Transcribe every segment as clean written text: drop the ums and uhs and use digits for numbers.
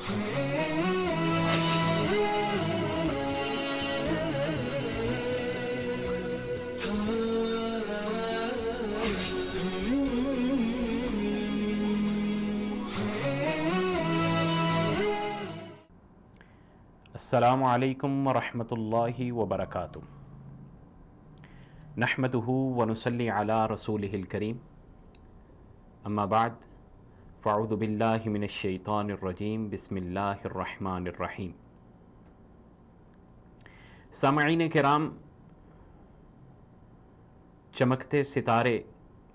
السلام علیکم ورحمۃ اللہ وبرکاتہ۔ نحمدہ ونصلی علی رسولہ الکریم، اما بعد فاعوذ باللہ من الشیطان الرجیم، بسم اللہ الرحمن الرحیم۔ سامعین کرام، چمکتے ستارے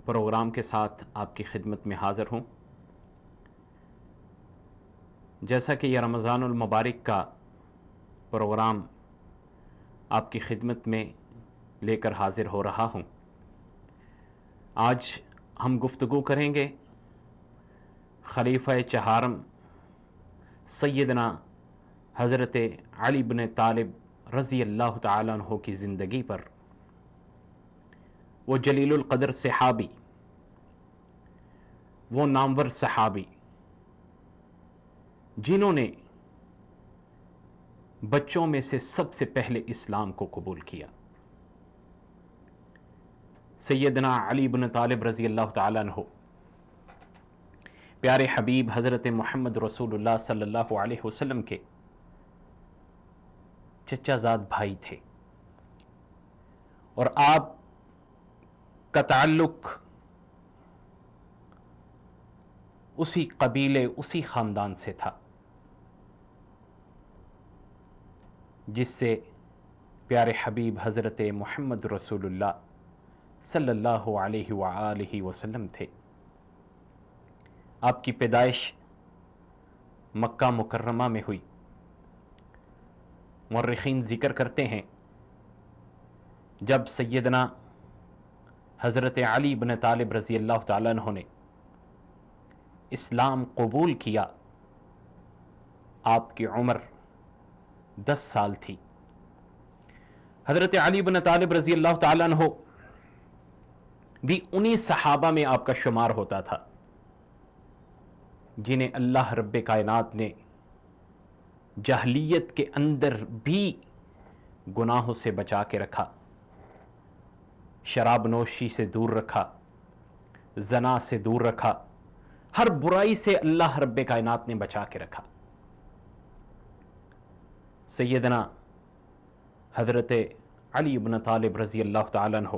پروگرام کے ساتھ آپ کی خدمت میں حاضر ہوں۔ جیسا کہ یہ رمضان المبارک کا پروگرام آپ کی خدمت میں لے کر حاضر ہو رہا ہوں، آج ہم گفتگو کریں گے خلیفہ چہارم سیدنا حضرت علی بن طالب رضی اللہ تعالیٰ عنہ کی زندگی پر۔ وہ جلیل القدر صحابی، وہ نامور صحابی جنہوں نے بچوں میں سے سب سے پہلے اسلام کو قبول کیا۔ سیدنا علی بن طالب رضی اللہ تعالیٰ عنہ پیارے حبیب حضرت محمد رسول اللہ صلی اللہ علیہ وسلم کے چچا زاد بھائی تھے، اور آپ کا تعلق اسی قبیلے، اسی خاندان سے تھا جس سے پیارے حبیب حضرت محمد رسول اللہ صلی اللہ علیہ وآلہ وسلم تھے۔ آپ کی پیدائش مکہ مکرمہ میں ہوئی۔ مورخین ذکر کرتے ہیں جب سیدنا حضرت علی بن طالب رضی اللہ تعالیٰ عنہ نے اسلام قبول کیا، آپ کی عمر 10 سال تھی۔ حضرت علی بن طالب رضی اللہ تعالیٰ عنہ بھی انہی صحابہ میں آپ کا شمار ہوتا تھا جنہیں اللہ رب کائنات نے جاہلیت کے اندر بھی گناہوں سے بچا کے رکھا، شراب نوشی سے دور رکھا، زنا سے دور رکھا، ہر برائی سے اللہ رب کائنات نے بچا کے رکھا۔ سیدنا حضرت علی بن طالب رضی اللہ تعالیٰ عنہ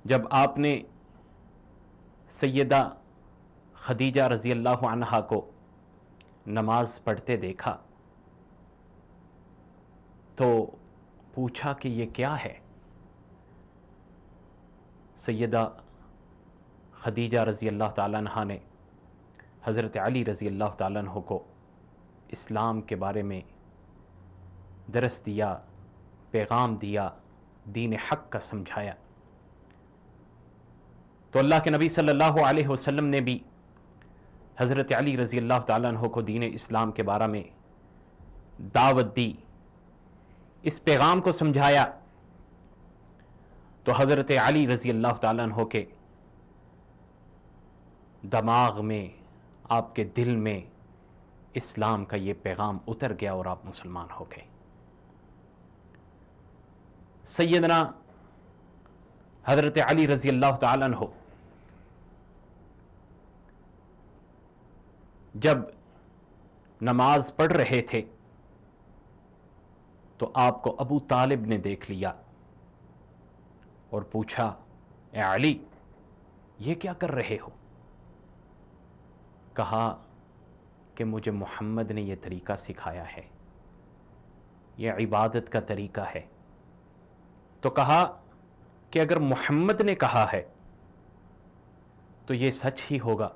جب آپ نے سیدہ خدیجہ رضی اللہ عنہا کو نماز پڑھتے دیکھا تو پوچھا کہ یہ کیا ہے؟ سیدہ خدیجہ رضی اللہ تعالیٰ عنہا نے حضرت علی رضی اللہ تعالیٰ عنہ کو اسلام کے بارے میں درس دیا، پیغام دیا، دین حق کا سمجھایا۔ تو اللہ کے نبی صلی اللہ علیہ وسلم نے بھی حضرت علی رضی اللہ تعالیٰ عنہ کو دین اسلام کے بارے میں دعوت دی، اس پیغام کو سمجھایا۔ تو حضرت علی رضی اللہ تعالیٰ عنہ کے دماغ میں، آپ کے دل میں اسلام کا یہ پیغام اتر گیا اور آپ مسلمان ہو گئے۔ سیدنا حضرت علی رضی اللہ تعالیٰ عنہ جب نماز پڑھ رہے تھے تو آپ کو ابو طالب نے دیکھ لیا اور پوچھا، اے علی، یہ کیا کر رہے ہو؟ کہا کہ مجھے محمد نے یہ طریقہ سکھایا ہے، یہ عبادت کا طریقہ ہے۔ تو کہا کہ اگر محمد نے کہا ہے تو یہ سچ ہی ہوگا،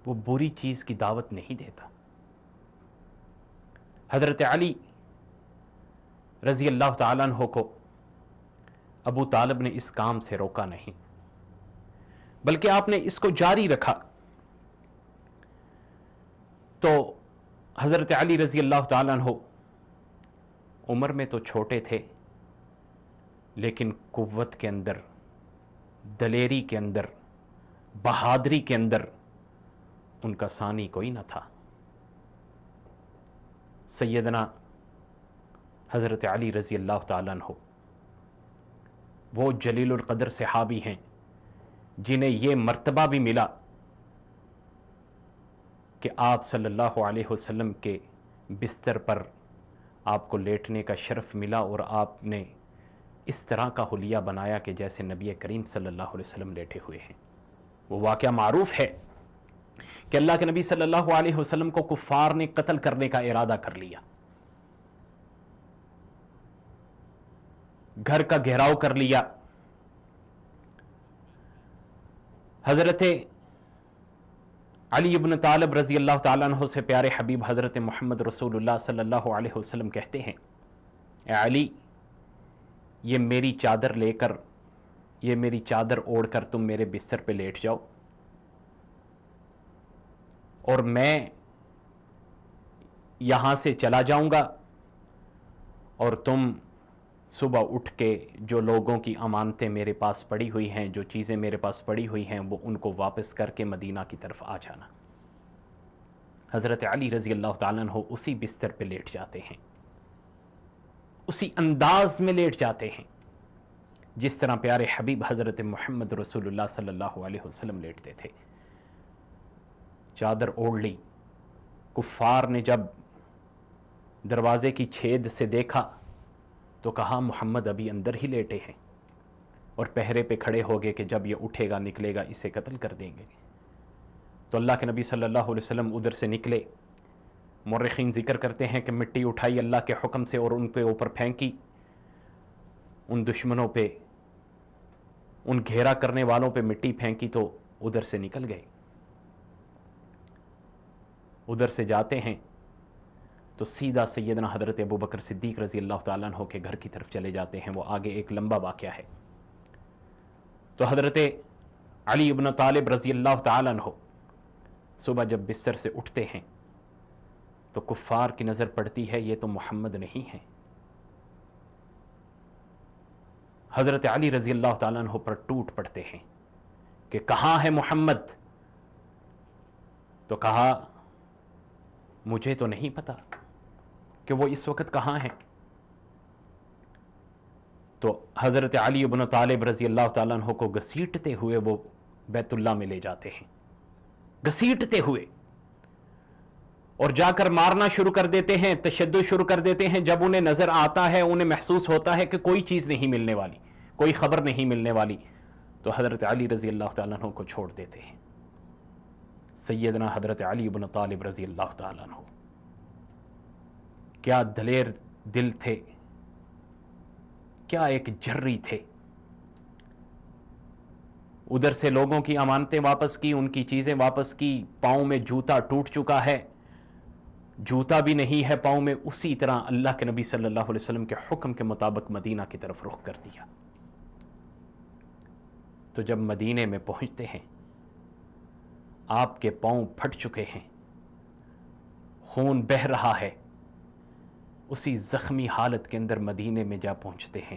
وہ بری چیز کی دعوت نہیں دیتا۔ حضرت علی رضی اللہ تعالیٰ عنہ کو ابو طالب نے اس کام سے روکا نہیں، بلکہ آپ نے اس کو جاری رکھا۔ تو حضرت علی رضی اللہ تعالیٰ عنہ عمر میں تو چھوٹے تھے، لیکن قوت کے اندر، دلیری کے اندر، بہادری کے اندر ان کا ثانی کوئی نہ تھا، سیدنا حضرت علی رضی اللہ تعالیٰ عنہ، وہ جلیل القدر صحابی ہیں جنہیں یہ مرتبہ بھی ملا کہ آپ صلی اللہ علیہ وسلم کے بستر پر آپ کو لیٹنے کا شرف ملا، اور آپ نے اس طرح کا حلیہ بنایا کہ جیسے نبی کریم صلی اللہ علیہ وسلم لیٹے ہوئے ہیں۔ وہ واقعہ معروف ہے کہ اللہ کے نبی صلی اللہ علیہ وسلم کو کفار نے قتل کرنے کا ارادہ کر لیا، گھر کا گھیراؤ کر لیا۔ حضرت علی ابن طالب رضی اللہ تعالیٰ عنہ سے پیارے حبیب حضرت محمد رسول اللہ صلی اللہ علیہ وسلم کہتے ہیں، اے علی، یہ میری چادر لے کر، یہ میری چادر اوڑھ کر تم میرے بستر پہ لیٹ جاؤ، اور میں یہاں سے چلا جاؤں گا، اور تم صبح اٹھ کے جو لوگوں کی امانتیں میرے پاس پڑی ہوئی ہیں، جو چیزیں میرے پاس پڑی ہوئی ہیں، وہ ان کو واپس کر کے مدینہ کی طرف آ جانا۔ حضرت علی رضی اللہ تعالیٰ عنہ اسی بستر پہ لیٹ جاتے ہیں، اسی انداز میں لیٹ جاتے ہیں جس طرح پیارے حبیب حضرت محمد رسول اللہ صلی اللہ علیہ وسلم لیٹتے تھے۔ چادر اوڑھ لی۔ کفار نے جب دروازے کی چھید سے دیکھا تو کہا محمد ابھی اندر ہی لیٹے ہیں، اور پہرے پہ کھڑے ہو گئے کہ جب یہ اٹھے گا نکلے گا اسے قتل کر دیں گے۔ تو اللہ کے نبی صلی اللہ علیہ وسلم ادھر سے نکلے۔ مورخین ذکر کرتے ہیں کہ مٹی اٹھائی اللہ کے حکم سے اور ان پہ اوپر پھینکی، ان دشمنوں پہ، ان گھیرا کرنے والوں پہ مٹی پھینکی تو ادھر سے نکل گئے۔ ادھر سے جاتے ہیں تو سیدھا سیدنا حضرت ابو بکر صدیق رضی اللہ تعالیٰ عنہ کے گھر کی طرف چلے جاتے ہیں۔ وہ آگے ایک لمبا واقعہ ہے۔ تو حضرت علی ابن طالب رضی اللہ تعالیٰ عنہ صبح جب بستر سے اٹھتے ہیں تو کفار کی نظر پڑتی ہے یہ تو محمد نہیں ہے۔ حضرت علی رضی اللہ تعالیٰ عنہ پر ٹوٹ پڑتے ہیں کہ کہاں ہے محمد؟ تو کہا مجھے تو نہیں پتا کہ وہ اس وقت کہاں ہیں۔ تو حضرت علی ابن طالب رضی اللہ تعالیٰ عنہ کو گھسیٹتے ہوئے وہ بیت اللہ میں لے جاتے ہیں، گھسیٹتے ہوئے، اور جا کر مارنا شروع کر دیتے ہیں، تشدد شروع کر دیتے ہیں۔ جب انہیں نظر آتا ہے، انہیں محسوس ہوتا ہے کہ کوئی چیز نہیں ملنے والی، کوئی خبر نہیں ملنے والی، تو حضرت علی رضی اللہ تعالیٰ عنہ کو چھوڑ دیتے ہیں۔ سیدنا حضرت علی ابن طالب رضی اللہ تعالیٰ عنہ کیا دلیر دل تھے، کیا ایک جری تھے۔ ادھر سے لوگوں کی امانتیں واپس کی، ان کی چیزیں واپس کی، پاؤں میں جوتا ٹوٹ چکا ہے، جوتا بھی نہیں ہے پاؤں میں، اسی طرح اللہ کے نبی صلی اللہ علیہ وسلم کے حکم کے مطابق مدینہ کی طرف رخ کر دیا۔ تو جب مدینے میں پہنچتے ہیں، آپ کے پاؤں پھٹ چکے ہیں، خون بہہ رہا ہے، اسی زخمی حالت کے اندر مدینے میں جا پہنچتے ہیں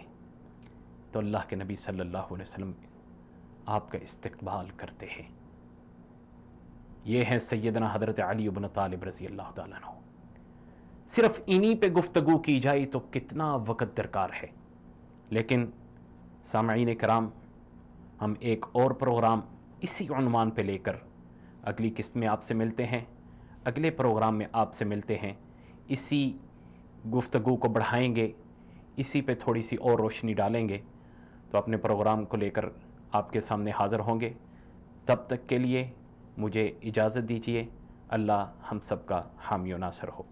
تو اللہ کے نبی صلی اللہ علیہ وسلم آپ کا استقبال کرتے ہیں۔ یہ ہیں سیدنا حضرت علی بن طالب رضی اللہ تعالیٰ عنہ۔ صرف انہی پہ گفتگو کی جائے تو کتنا وقت درکار ہے، لیکن سامعین کرام، ہم ایک اور پروگرام اسی عنوان پہ لے کر اگلی قسط میں آپ سے ملتے ہیں، اگلے پروگرام میں آپ سے ملتے ہیں، اسی گفتگو کو بڑھائیں گے، اسی پہ تھوڑی سی اور روشنی ڈالیں گے، تو اپنے پروگرام کو لے کر آپ کے سامنے حاضر ہوں گے۔ تب تک کے لیے مجھے اجازت دیجیے۔ اللہ ہم سب کا حامی و ناصر ہو۔